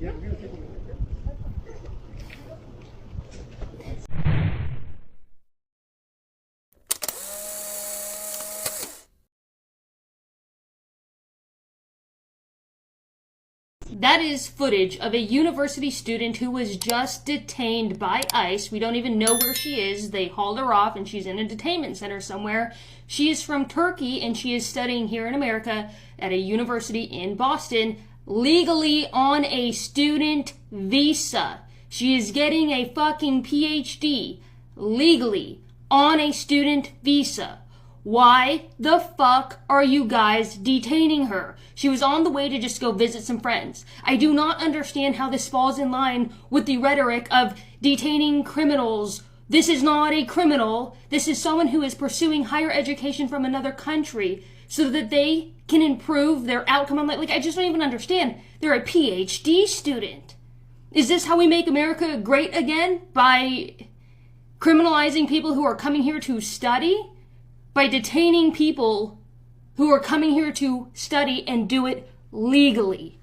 That is footage of a university student who was just detained by ICE. We don't even know where she is. They hauled her off and she's in a detainment center somewhere. She is from Turkey and she is studying here in America at a university in Boston, legally on a student visa. She is getting a fucking PhD legally on a student visa. Why the fuck are you guys detaining her? She was on the way to just go visit some friends. I do not understand how this falls in line with the rhetoric of detaining criminals. This is not a criminal. This is someone who is pursuing higher education from another country so that they can improve their outcome. I'm like, I just don't even understand. They're a PhD student. Is this how we make America great again? By criminalizing people who are coming here to study? By detaining people who are coming here to study and do it legally.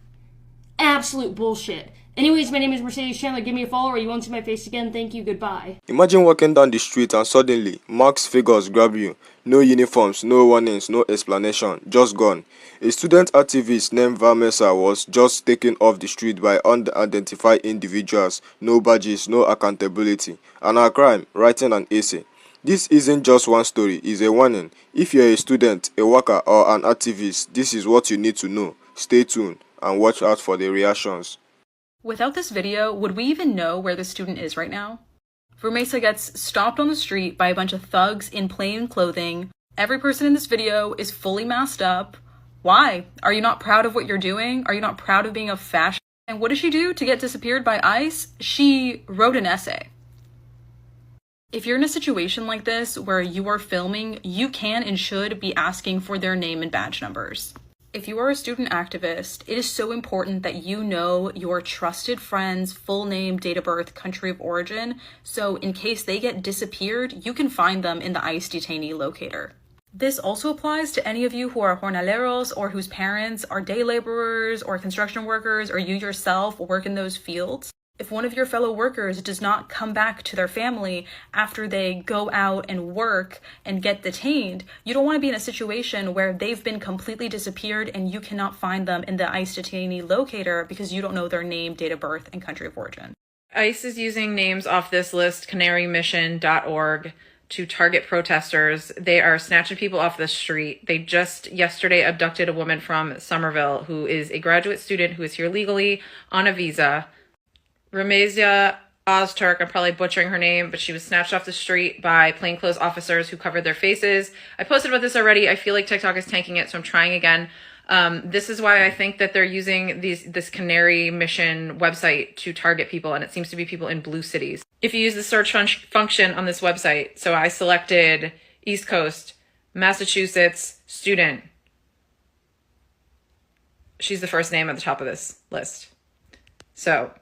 Absolute bullshit. Anyways, my name is Mercedes Chandler. Give me a follow or you won't see my face again. Thank you. Goodbye. Imagine walking down the street and suddenly masked figures grab you. No uniforms, no warnings, no explanation. Just gone. A student activist named Vermesa was just taken off the street by unidentified individuals. No badges, no accountability. And her crime, writing an essay. This isn't just one story, it's a warning. If you're a student, a worker, or an activist, this is what you need to know. Stay tuned and watch out for the reactions. Without this video, would we even know where the student is right now? Vermesa gets stopped on the street by a bunch of thugs in plain clothing. Every person in this video is fully masked up. Why? Are you not proud of what you're doing? Are you not proud of being a fascist? And what did she do to get disappeared by ICE? She wrote an essay. If you're in a situation like this where you are filming, you can and should be asking for their name and badge numbers. If you are a student activist, it is so important that you know your trusted friends' full name, date of birth, country of origin, so in case they get disappeared, you can find them in the ICE detainee locator. This also applies to any of you who are jornaleros or whose parents are day laborers or construction workers, or you yourself work in those fields. If one of your fellow workers does not come back to their family after they go out and work and get detained, you don't want to be in a situation where they've been completely disappeared and you cannot find them in the ICE detainee locator because you don't know their name, date of birth, and country of origin. ICE is using names off this list, canarymission.org, to target protesters. They are snatching people off the street. They just yesterday abducted a woman from Somerville who is a graduate student who is here legally on a visa. Vermesa Ozturk, I'm probably butchering her name, but she was snatched off the street by plainclothes officers who covered their faces. I posted about this already. I feel like TikTok is tanking it, so I'm trying again. This is why I think that they're using this Canary Mission website to target people, and it seems to be people in blue cities. If you use the search function on this website, so I selected East Coast, Massachusetts, student. She's the first name at the top of this list. So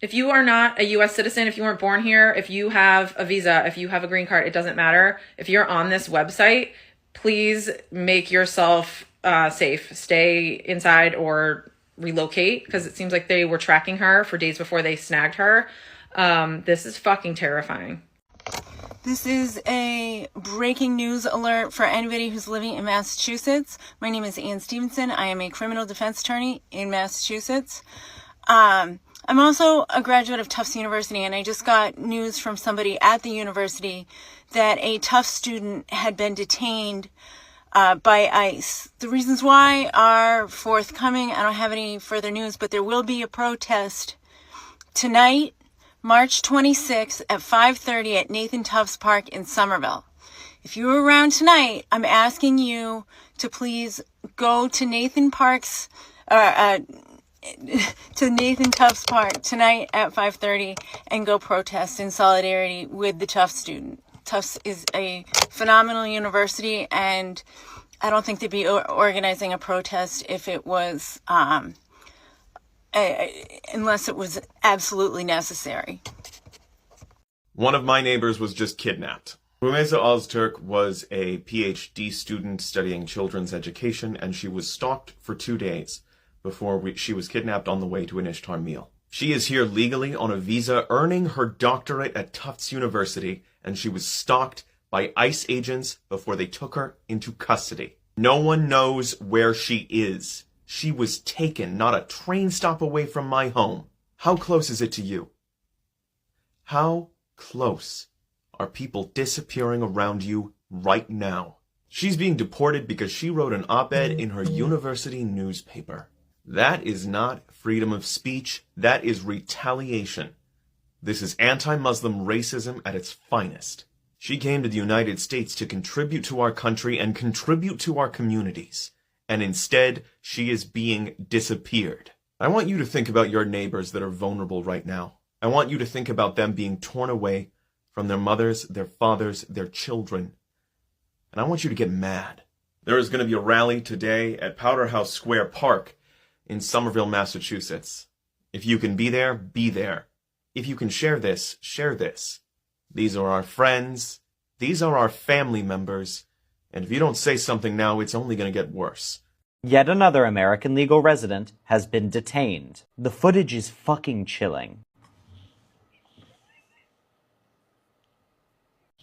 if you are not a U.S. citizen, if you weren't born here, if you have a visa, if you have a green card, it doesn't matter. If you're on this website, please make yourself safe. Stay inside or relocate, because it seems like they were tracking her for days before they snagged her. This is fucking terrifying. This is a breaking news alert for anybody who's living in Massachusetts. My name is Ann Stevenson. I am a criminal defense attorney in Massachusetts. I'm also a graduate of Tufts University, and I just got news from somebody at the university that a Tufts student had been detained by ICE. The reasons why are forthcoming. I don't have any further news, but there will be a protest tonight, March 26th at 5:30 at Nathan Tufts Park in Somerville. If you're around tonight, I'm asking you to please go to Nathan Tufts Park tonight at 5:30 and go protest in solidarity with the Tufts student. Tufts is a phenomenal university, and I don't think they'd be organizing a protest if it was, unless it was absolutely necessary. One of my neighbors was just kidnapped. Vermesa Ozturk was a PhD student studying children's education, and she was stalked for 2 days before she was kidnapped on the way to an ishtar meal. She is here legally on a visa, earning her doctorate at Tufts University, and she was stalked by ICE agents before they took her into custody. No one knows where she is. She was taken not a train stop away from my home. How close is it to you? How close are people disappearing around you right now? She's being deported because she wrote an op-ed in her university newspaper. That is not freedom of speech. That is retaliation. This is anti-Muslim racism at its finest. She came to the United States to contribute to our country and contribute to our communities. And instead, she is being disappeared. I want you to think about your neighbors that are vulnerable right now. I want you to think about them being torn away from their mothers, their fathers, their children. And I want you to get mad. There is going to be a rally today at Powderhouse Square Park in Somerville, Massachusetts. If you can be there, be there. If you can share this, share this. These are our friends. These are our family members. And if you don't say something now, it's only going to get worse. Yet another American legal resident has been detained. The footage is fucking chilling.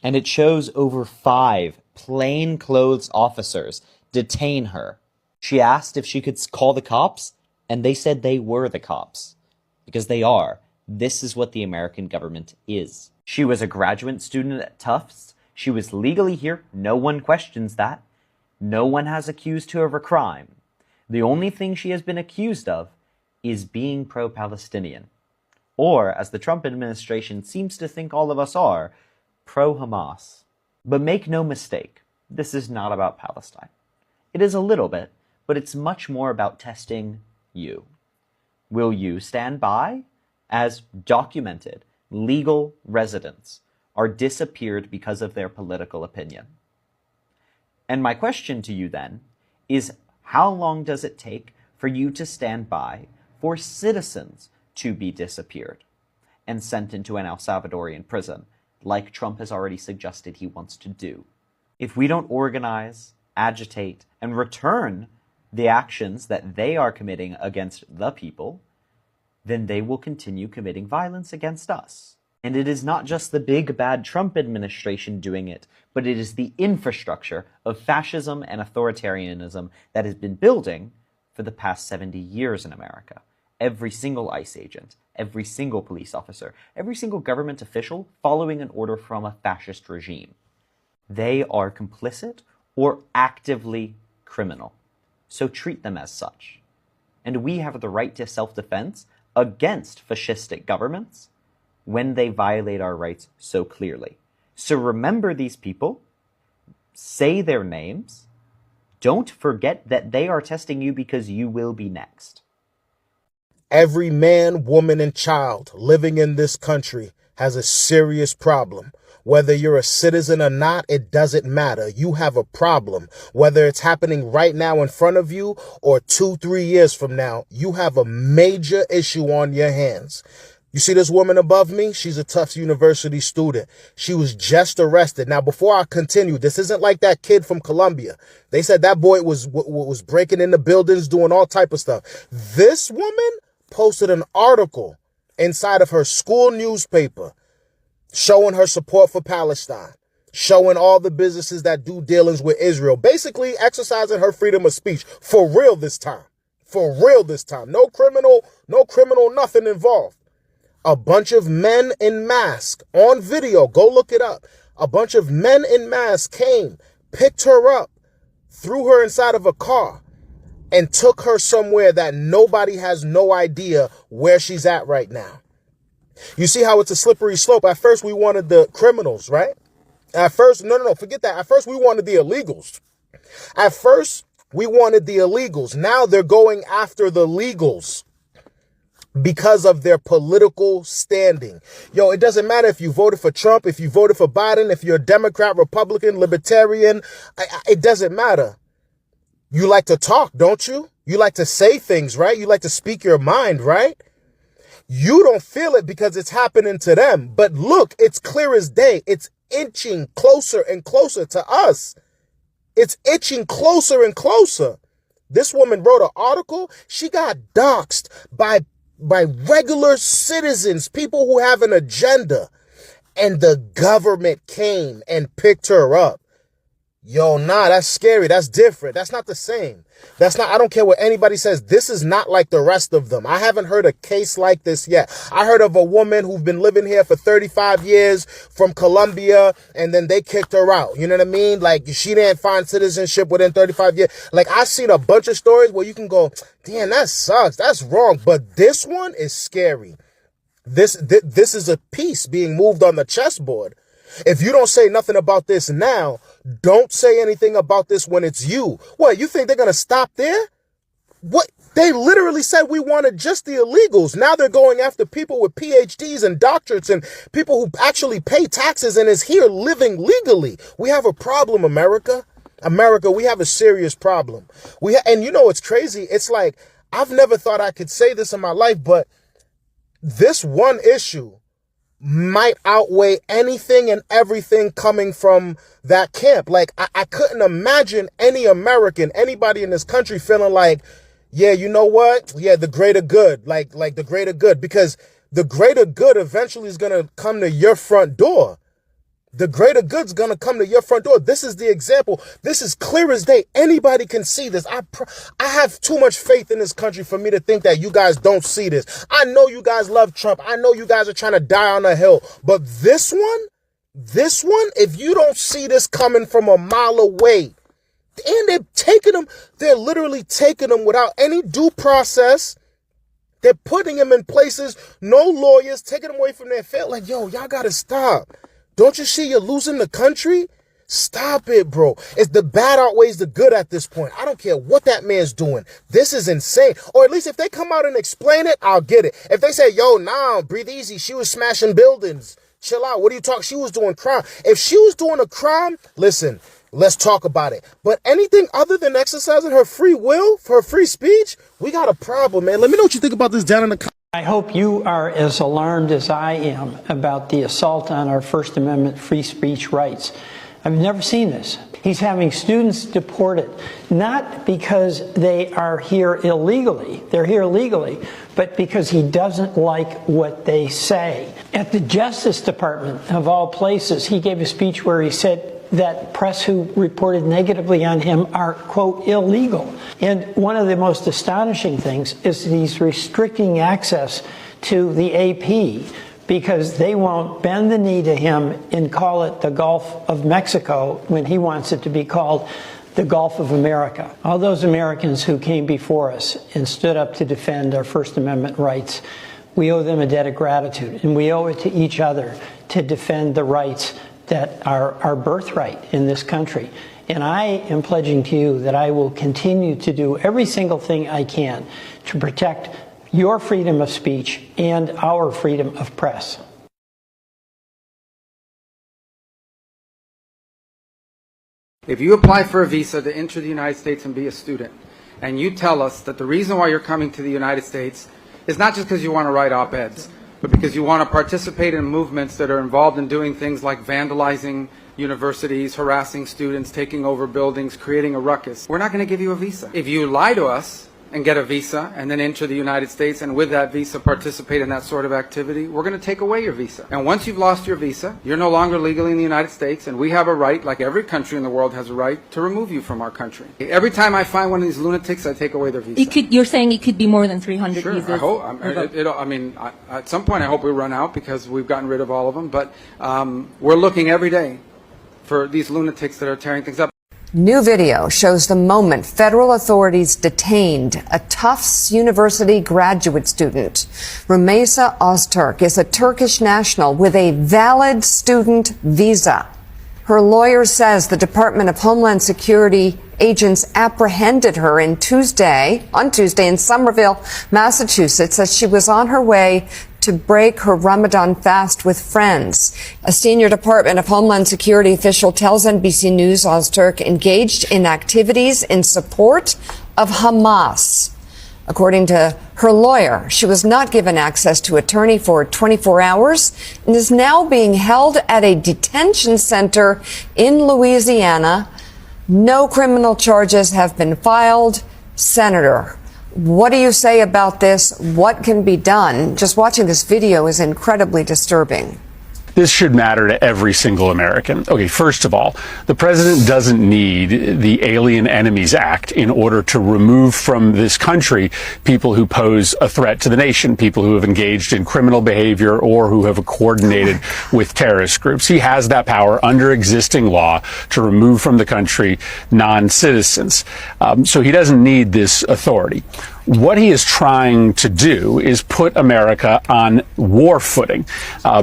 And it shows over 5 plainclothes officers detain her. She asked if she could call the cops, and they said they were the cops. Because they are. This is what the American government is. She was a graduate student at Tufts. She was legally here. No one questions that. No one has accused her of a crime. The only thing she has been accused of is being pro-Palestinian. Or, as the Trump administration seems to think all of us are, pro-Hamas. But make no mistake, this is not about Palestine. It is a little bit, but it's much more about testing you. Will you stand by as documented legal residents are disappeared because of their political opinion? And my question to you then is, how long does it take for you to stand by for citizens to be disappeared and sent into an El Salvadorian prison, like Trump has already suggested he wants to do? If we don't organize, agitate, and return the actions that they are committing against the people, then they will continue committing violence against us. And it is not just the big bad Trump administration doing it, but it is the infrastructure of fascism and authoritarianism that has been building for the past 70 years in America. Every single ICE agent, every single police officer, every single government official following an order from a fascist regime. They are complicit or actively criminal. So treat them as such. And we have the right to self-defense against fascistic governments when they violate our rights so clearly. So remember these people, say their names, don't forget that they are testing you because you will be next. Every man, woman, and child living in this country has a serious problem. Whether you're a citizen or not, it doesn't matter. You have a problem. Whether it's happening right now in front of you or 2-3 years from now, you have a major issue on your hands. You see this woman above me? She's a Tufts University student. She was just arrested. Now, before I continue, this isn't like that kid from Colombia. They said that boy was breaking into buildings, doing all type of stuff. This woman posted an article inside of her school newspaper showing her support for Palestine, showing all the businesses that do dealings with Israel, basically exercising her freedom of speech for real this time. For real this time. No criminal, nothing involved. A bunch of men in masks on video. Go look it up. A bunch of men in masks came, picked her up, threw her inside of a car, and took her somewhere that nobody has no idea where she's at right now. You see how it's a slippery slope? At first, we wanted the criminals, right? At first, no, forget that. At first, we wanted the illegals. At first, we wanted the illegals. Now they're going after the legals because of their political standing. Yo, it doesn't matter if you voted for Trump, if you voted for Biden, if you're a Democrat, Republican, Libertarian, it doesn't matter. You like to talk, don't you? You like to say things, right? You like to speak your mind, right? You don't feel it because it's happening to them. But look, it's clear as day. It's inching closer and closer to us. It's itching closer and closer. This woman wrote an article. She got doxxed by by regular citizens, people who have an agenda, and the government came and picked her up. Yo, nah, that's scary. That's different. That's not the same. I don't care what anybody says. This is not like the rest of them. I haven't heard a case like this yet. I heard of a woman who's been living here for 35 years from Colombia, and then they kicked her out. You know what I mean? Like, she didn't find citizenship within 35 years. Like, I've seen a bunch of stories where you can go, damn, that sucks. That's wrong. But this one is scary. This is a piece being moved on the chessboard. If you don't say nothing about this now, don't say anything about this when it's you. What, you think they're going to stop there? What? They literally said we wanted just the illegals. Now they're going after people with PhDs and doctorates and people who actually pay taxes and is here living legally. We have a problem, America. America, we have a serious problem. And you know what's crazy? It's like, I've never thought I could say this in my life, but this one issue might outweigh anything and everything coming from that camp. Like, I couldn't imagine any American, anybody in this country feeling like, yeah, you know what? Yeah, the greater good, like the greater good, because the greater good eventually is going to come to your front door. The greater good's going to come to your front door. This is the example. This is clear as day. Anybody can see this. I have too much faith in this country for me to think that you guys don't see this. I know you guys love Trump. I know you guys are trying to die on a hill. But this one, if you don't see this coming from a mile away, and they're literally taking them without any due process. They're putting them in places, no lawyers, taking them away from their family. Like, yo, y'all got to stop. Don't you see you're losing the country? Stop it, bro. It's the bad outweighs the good at this point. I don't care what that man's doing. This is insane. Or at least if they come out and explain it, I'll get it. If they say, yo, nah, breathe easy. She was smashing buildings. Chill out. What are you talking? She was doing crime. If she was doing a crime, listen, let's talk about it. But anything other than exercising her free will, for her free speech, we got a problem, man. Let me know what you think about this down in the comments. I hope you are as alarmed as I am about the assault on our First Amendment free speech rights. I've never seen this. He's having students deported, not because they are here illegally, they're here legally, but because he doesn't like what they say. At the Justice Department, of all places, he gave a speech where he said that press who reported negatively on him are, quote, illegal. And one of the most astonishing things is he's restricting access to the AP because they won't bend the knee to him and call it the Gulf of Mexico when he wants it to be called the Gulf of America. All those Americans who came before us and stood up to defend our First Amendment rights, we owe them a debt of gratitude, and we owe it to each other to defend the rights that are our birthright in this country. And I am pledging to you that I will continue to do every single thing I can to protect your freedom of speech and our freedom of press. If you apply for a visa to enter the United States and be a student, and you tell us that the reason why you're coming to the United States is not just because you want to write op-eds, but because you want to participate in movements that are involved in doing things like vandalizing universities, harassing students, taking over buildings, creating a ruckus, we're not going to give you a visa. If you lie to us and get a visa and then enter the United States and with that visa participate in that sort of activity, we're going to take away your visa. And once you've lost your visa, you're no longer legally in the United States, and we have a right, like every country in the world has a right, to remove you from our country. Every time I find one of these lunatics, I take away their visa. You're saying it could be more than 300 sure, visas? I hope. At some point I hope we run out because we've gotten rid of all of them, but we're looking every day for these lunatics that are tearing things up. New video shows the moment federal authorities detained a Tufts University graduate student. Vermesa Öztürk is a Turkish national with a valid student visa. Her lawyer says the Department of Homeland Security agents apprehended her on Tuesday in Somerville, Massachusetts, as she was on her way to break her Ramadan fast with friends. A senior Department of Homeland Security official tells NBC News Öztürk engaged in activities in support of Hamas. According to her lawyer, she was not given access to attorney for 24 hours and is now being held at a detention center in Louisiana. No criminal charges have been filed. Senator What do you say about this? What can be done? Just watching this video is incredibly disturbing. This should matter to every single American. Okay, first of all, the president doesn't need the Alien Enemies Act in order to remove from this country people who pose a threat to the nation, people who have engaged in criminal behavior or who have coordinated with terrorist groups. He has that power under existing law to remove from the country non-citizens. So he doesn't need this authority. What he is trying to do is put America on war footing.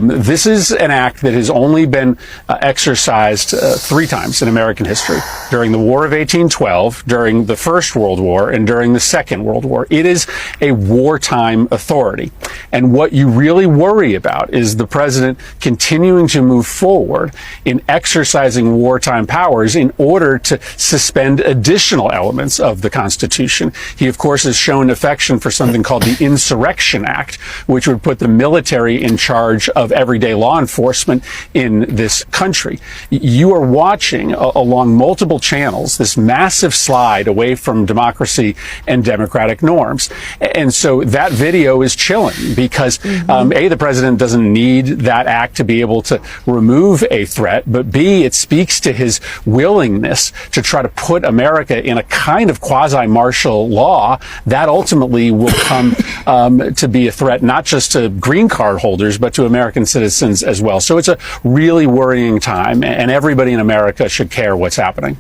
This is an act that has only been exercised 3 times in American history: during the War of 1812, during the First World War, and during the Second World War. It is a wartime authority. And what you really worry about is the president continuing to move forward in exercising wartime powers in order to suspend additional elements of the Constitution. He, of course, has shown affection for something called the Insurrection Act, which would put the military in charge of everyday law enforcement in this country. You are watching along multiple channels this massive slide away from democracy and democratic norms. And so that video is chilling because, A, the president doesn't need that act to be able to remove a threat, but B, it speaks to his willingness to try to put America in a kind of quasi-martial law that ultimately will come to be a threat not just to green card holders, but to American citizens as well. So it's a really worrying time, and everybody in America should care what's happening.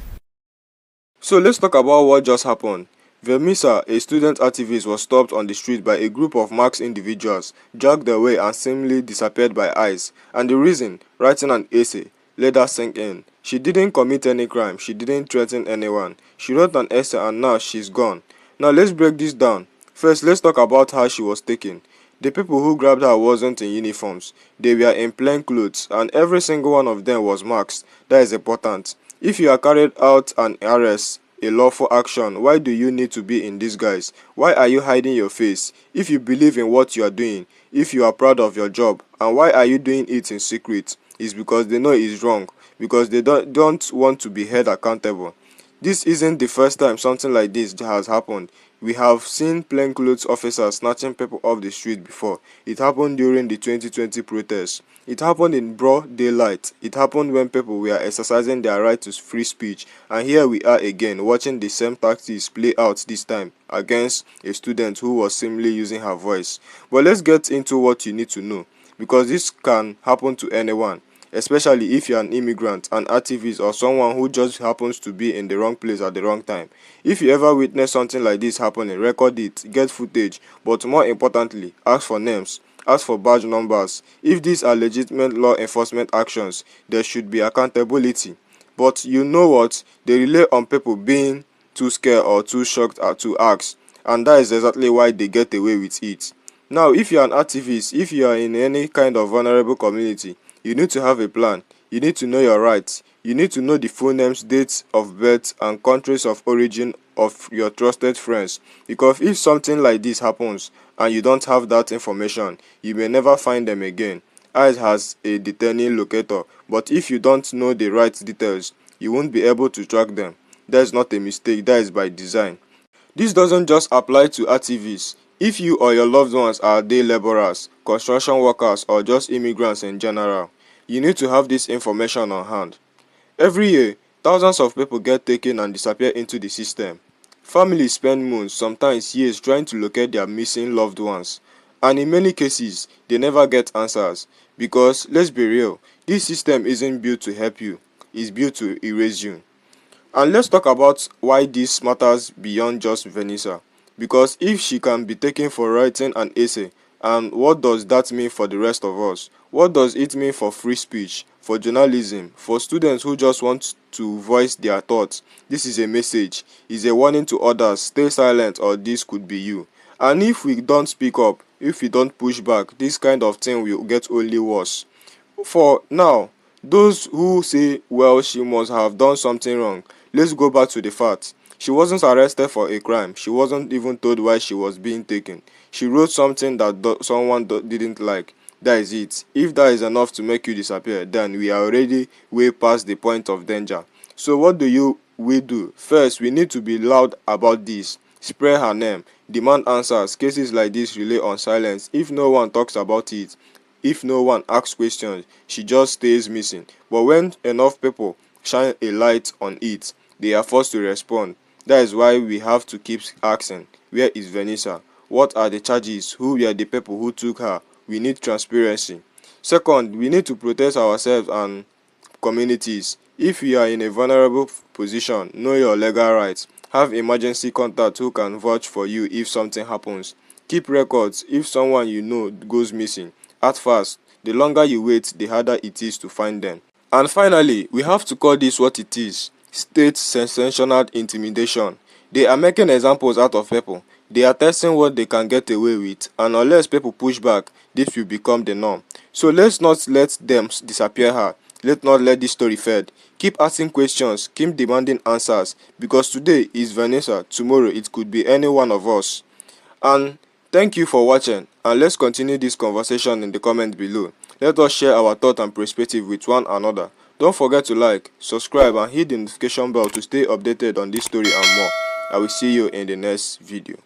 So let's talk about what just happened. Vermesa, a student activist, was stopped on the street by a group of masked individuals, dragged away and seemingly disappeared by ICE. And the reason, writing an essay, let that sink in. She didn't commit any crime, she didn't threaten anyone. She wrote an essay and now she's gone. Now let's break this down. First, let's talk about how she was taken. The people who grabbed her wasn't in uniforms. They were in plain clothes, and every single one of them was masked. That is important. If you are carried out an arrest, a lawful action, why do you need to be in disguise? Why are you hiding your face? If you believe in what you are doing, if you are proud of your job, and why are you doing it in secret? It's because they know it's wrong, because they don't want to be held accountable. This isn't the first time something like this has happened. We have seen plainclothes officers snatching people off the street before. It happened during the 2020 protests. It happened in broad daylight. It happened when people were exercising their right to free speech. And here we are again, watching the same tactics play out this time against a student who was simply using her voice. But let's get into what you need to know, because this can happen to anyone, especially if you're an immigrant, an activist, or someone who just happens to be in the wrong place at the wrong time. If you ever witness something like this happening, record it, get footage, but more importantly, ask for names, ask for badge numbers. If these are legitimate law enforcement actions, there should be accountability. But you know what? They rely on people being too scared or too shocked to ask, and that is exactly why they get away with it. Now, if you're an activist, if you are in any kind of vulnerable community, you need to have a plan. You need to know your rights. You need to know the full names, dates of birth, and countries of origin of your trusted friends. Because if something like this happens and you don't have that information, you may never find them again. ICE has a detaining locator, but if you don't know the right details, you won't be able to track them. That is not a mistake, that is by design. This doesn't just apply to activists. If you or your loved ones are day laborers, construction workers, or just immigrants in general, you need to have this information on hand. Every year, thousands of people get taken and disappear into the system. Families spend months, sometimes years, trying to locate their missing loved ones. And in many cases, they never get answers. Because, let's be real, this system isn't built to help you, it's built to erase you. And let's talk about why this matters beyond just Vermesa. Because if she can be taken for writing an essay, and what does that mean for the rest of us? What does it mean for free speech, for journalism, for students who just want to voice their thoughts? This is a message. It's a warning to others. Stay silent or this could be you. And if we don't speak up, if we don't push back, this kind of thing will get only worse. For now, those who say, well, she must have done something wrong, let's go back to the facts. She wasn't arrested for a crime. She wasn't even told why she was being taken. She wrote something that someone didn't like. That is it. If that is enough to make you disappear, then we are already way past the point of danger. So what do we do? First, we need to be loud about this. spread her name, demand answers. Cases like this rely on silence. If no one talks about it, if no one asks questions, she just stays missing. But when enough people shine a light on it, they are forced to respond. That is why we have to keep asking, where is Vermesa? What are the charges? Who were the people who took her? We need transparency. Second, we need to protect ourselves and communities. If you are in a vulnerable position, know your legal rights. Have emergency contact who can vouch for you if something happens. Keep records if someone you know goes missing. Act fast. The longer you wait, the harder it is to find them. And finally, we have to call this what it is: state sensational intimidation. They are making examples out of people. They are testing what they can get away with, and unless people push back, this will become the norm. So let's not let them disappear her. Let's not let this story fade. Keep asking questions, keep demanding answers, because today is Vermesa, tomorrow it could be any one of us. And thank you for watching, and let's continue this conversation in the comment below. Let us share our thought and perspective with one another. Don't forget to like, subscribe, and hit the notification bell to stay updated on this story and more. I will see you in the next video.